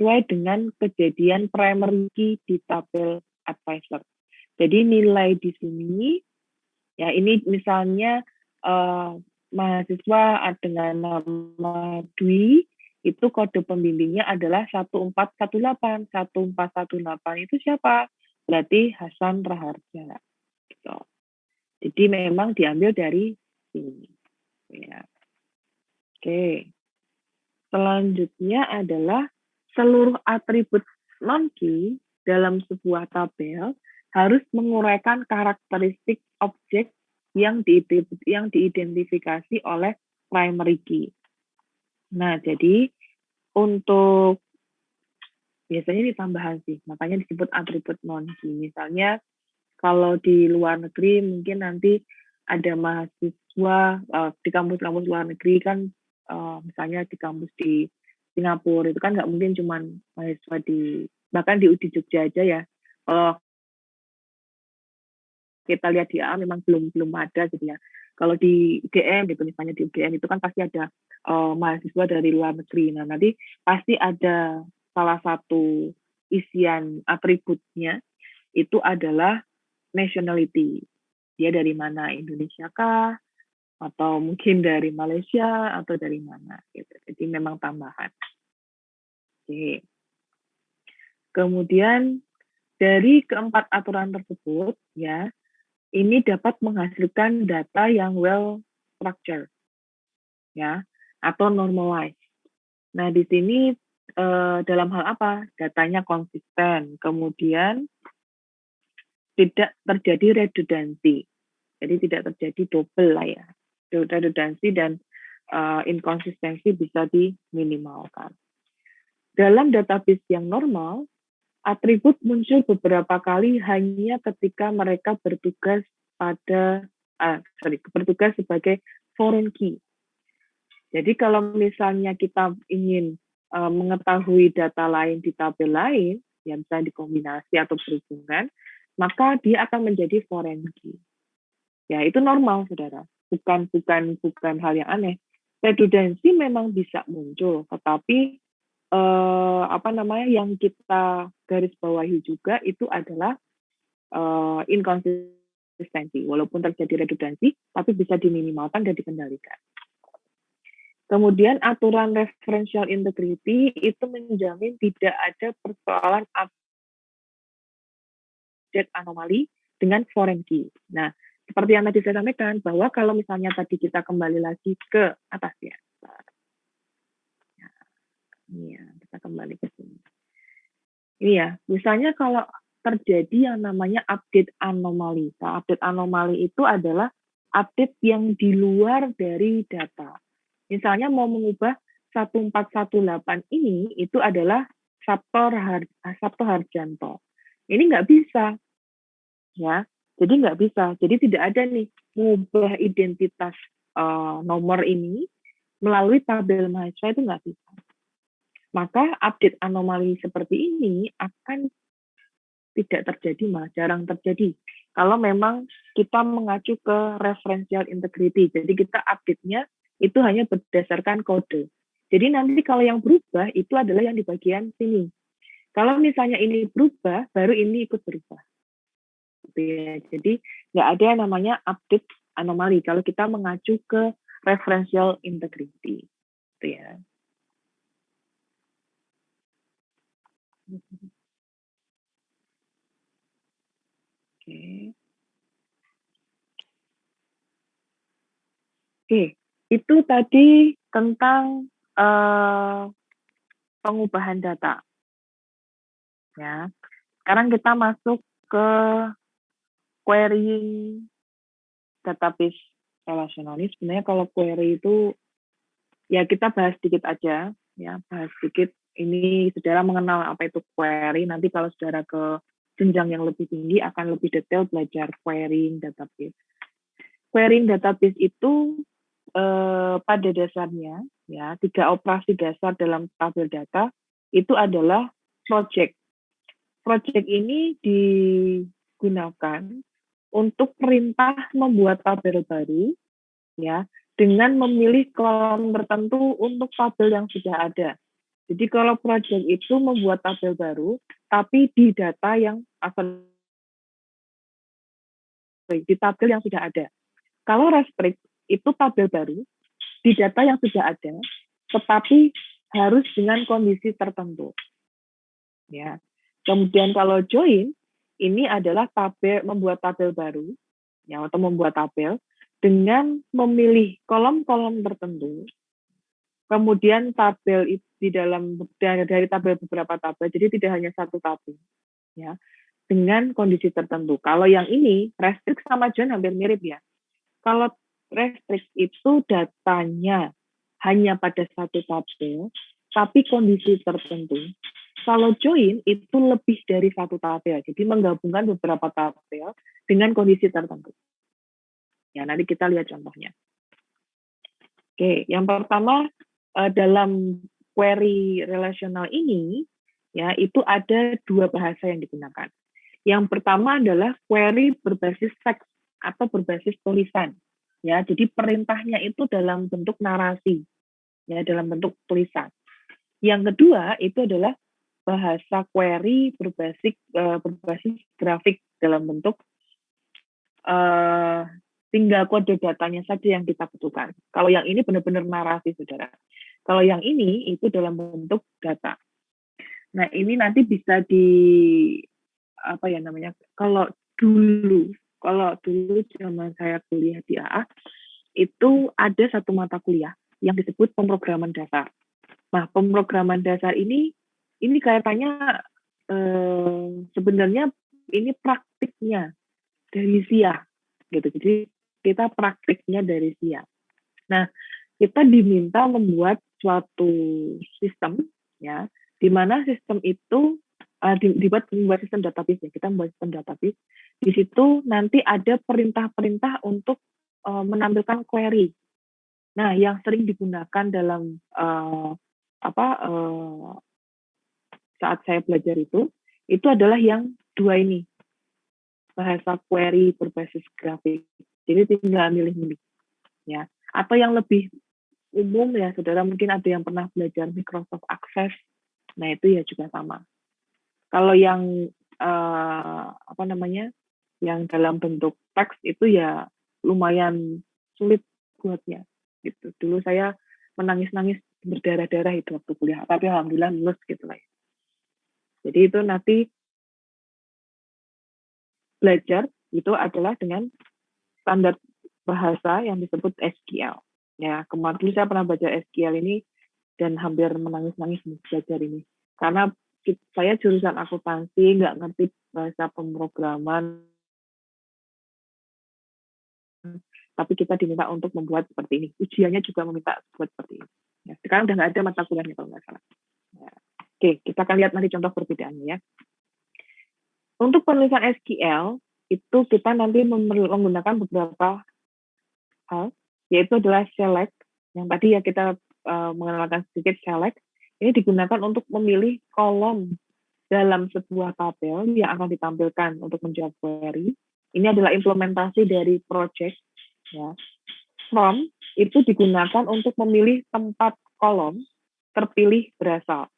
sesuai dengan kejadian primary key di tabel advisor. Jadi nilai di sini, ya ini misalnya mahasiswa dengan nama Dwi, itu kode pembimbingnya adalah 1418. 1418 itu siapa? Berarti Hasan Raharja. Gitu. Jadi memang diambil dari sini. Ya. Oke. Selanjutnya adalah seluruh atribut non-key dalam sebuah tabel harus menguraikan karakteristik objek yang diidentifikasi oleh primary key. Nah, jadi untuk biasanya ini tambahan sih, makanya disebut atribut non-key. Misalnya kalau di luar negeri mungkin nanti ada mahasiswa di kampus-kampus luar negeri kan, misalnya di kampus di Singapura itu kan nggak mungkin cuma mahasiswa bahkan di Jogja aja ya. Kita lihat di A memang belum ada gitu ya. Kalau di UGM gitu, misalnya di UGM itu kan pasti ada mahasiswa dari luar negeri. Nah, nanti pasti ada salah satu isian atributnya itu adalah nationality. Dia dari mana? Indonesia kah? Atau mungkin dari Malaysia atau dari mana gitu. Jadi memang tambahan. Oke. Kemudian dari keempat aturan tersebut ya, ini dapat menghasilkan data yang well structured ya, atau normalized. Nah, di sini dalam hal apa? Datanya konsisten, kemudian tidak terjadi redundancy. Jadi tidak terjadi double lah ya. Redundancy dan inkonsistensi bisa diminimalkan. Dalam database yang normal, atribut muncul beberapa kali hanya ketika mereka bertugas bertugas sebagai foreign key. Jadi kalau misalnya kita ingin mengetahui data lain di tabel lain, yang bisa dikombinasi atau berhubungan, maka dia akan menjadi foreign key. Ya, itu normal, saudara. Bukan hal yang aneh. Redundancy memang bisa muncul, tetapi yang kita garis bawahi juga itu adalah inkonsistensi. Walaupun terjadi redundancy, tapi bisa diminimalkan dan dikendalikan. Kemudian aturan referential integrity itu menjamin tidak ada persoalan update anomali dengan foreign key. Nah, seperti yang tadi saya sampaikan, bahwa kalau misalnya tadi kita kembali lagi ke atas ya. Ini ya, kita kembali ke sini. Ini ya, misalnya kalau terjadi yang namanya update anomali. Nah, update anomali itu adalah update yang di luar dari data. Misalnya mau mengubah 1418 ini, itu adalah Sabto Harjanto. Ini nggak bisa. Ya, jadi nggak bisa. Jadi tidak ada nih mengubah identitas nomor ini melalui tabel mahasiswa itu nggak bisa. Maka update anomali seperti ini akan tidak terjadi, malah jarang terjadi. Kalau memang kita mengacu ke referential integrity, jadi kita update-nya itu hanya berdasarkan kode. Jadi nanti kalau yang berubah itu adalah yang di bagian sini. Kalau misalnya ini berubah, baru ini ikut berubah. Jadi nggak ada yang namanya update anomali kalau kita mengacu ke referential integrity. Gitu ya. Oke, itu tadi tentang pengubahan data. Ya, sekarang kita masuk ke querying database relational. Ini sebenarnya kalau query itu ya kita bahas sedikit aja, ya bahas sedikit. Ini saudara mengenal apa itu query. Nanti kalau saudara ke jenjang yang lebih tinggi akan lebih detail belajar querying database. Querying database itu pada dasarnya ya 3 operasi dasar dalam tabel data itu adalah project. Project ini digunakan untuk perintah membuat tabel baru ya dengan memilih kolom tertentu untuk tabel yang sudah ada. Jadi kalau project itu membuat tabel baru, tapi di data yang di tabel yang sudah ada. Kalau restrict itu tabel baru di data yang sudah ada, tetapi harus dengan kondisi tertentu. Ya. Kemudian kalau join ini adalah tabel, membuat tabel baru, ya, atau membuat tabel dengan memilih kolom-kolom tertentu. Kemudian tabel itu di dalam dari tabel beberapa tabel, jadi tidak hanya satu tabel, ya, dengan kondisi tertentu. Kalau yang ini restrict sama join hampir mirip ya. Kalau restrict itu datanya hanya pada satu tabel, tapi kondisi tertentu. Kalau join itu lebih dari satu tabel, jadi menggabungkan beberapa tabel dengan kondisi tertentu. Ya, nanti kita lihat contohnya. Oke, yang pertama dalam query relational ini, ya itu ada dua bahasa yang digunakan. Yang pertama adalah query berbasis teks atau berbasis tulisan. Ya, jadi perintahnya itu dalam bentuk narasi, ya dalam bentuk tulisan. Yang kedua itu adalah bahasa query berbasis grafik dalam bentuk tinggal kode datanya saja yang kita butuhkan. Kalau yang ini benar-benar narasi, saudara. Kalau yang ini itu dalam bentuk data. Nah, ini nanti bisa apa ya namanya? Kalau dulu zaman saya kuliah di AA, itu ada satu mata kuliah yang disebut pemrograman dasar. Nah, pemrograman dasar ini kaitannya sebenarnya ini praktiknya dari SIA gitu. Jadi kita praktiknya dari SIA. Nah, kita diminta membuat suatu sistem ya, di mana sistem itu membuat sistem database ya. Kita membuat sistem database. Di situ nanti ada perintah-perintah untuk menampilkan query. Nah, yang sering digunakan dalam saat saya belajar itu adalah yang dua ini, bahasa query berbasis grafik. Jadi tinggal milih-milih, ya. Atau yang lebih umum ya, saudara mungkin ada yang pernah belajar Microsoft Access. Nah itu ya juga sama. Kalau yang yang dalam bentuk teks itu ya lumayan sulit buatnya. Gitu. Dulu saya menangis-nangis berdarah-darah itu waktu kuliah, tapi alhamdulillah lulus gitu lah. Jadi itu nanti belajar itu adalah dengan standar bahasa yang disebut SQL. Ya, kemarin dulu saya pernah baca SQL ini dan hampir menangis-nangis belajar ini. Karena saya jurusan akuntansi, nggak ngerti bahasa pemrograman, tapi kita diminta untuk membuat seperti ini. Ujiannya juga meminta buat seperti ini. Ya, sekarang udah nggak ada mata kuliahnya kalau nggak salah. Ya. Oke, kita akan lihat nanti contoh perbedaannya ya. Untuk penulisan SQL, itu kita nanti menggunakan beberapa hal, yaitu adalah select, yang tadi ya kita mengenalkan sedikit select, ini digunakan untuk memilih kolom dalam sebuah tabel yang akan ditampilkan untuk menjawab query. Ini adalah implementasi dari project. Ya. From itu digunakan untuk memilih tempat kolom terpilih berasal.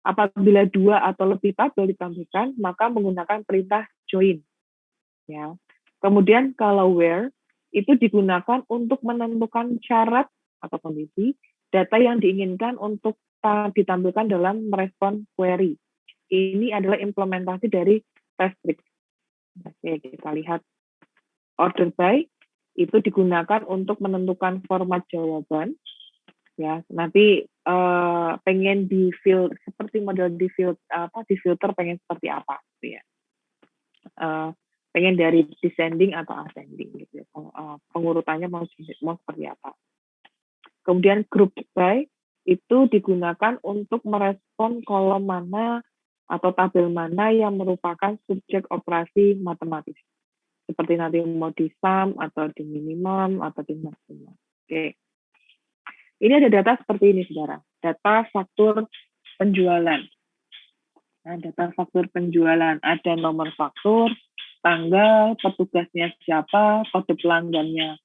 Apabila dua atau lebih tabel ditampilkan, maka menggunakan perintah join. Ya. Kemudian kalau where itu digunakan untuk menentukan syarat atau kondisi data yang diinginkan untuk ditampilkan dalam merespon query. Ini adalah implementasi dari restrict. Oke, kita lihat order by itu digunakan untuk menentukan format jawaban. Ya, nanti pengen di filter seperti model di filter pengen seperti apa gitu ya. Pengen dari descending atau ascending gitu ya. Pengurutannya mau seperti apa. Kemudian group by itu digunakan untuk merespon kolom mana atau tabel mana yang merupakan subjek operasi matematis. Seperti nanti mau di sum atau di minimum atau di maksimum. Oke. Ini ada data seperti ini, saudara. Data faktur penjualan. Nah, data faktur penjualan. Ada nomor faktur, tanggal, petugasnya siapa, kode pelanggannya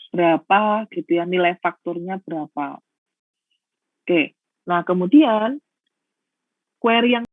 berapa, gitu ya, nilai fakturnya berapa. Oke. Nah, kemudian query yang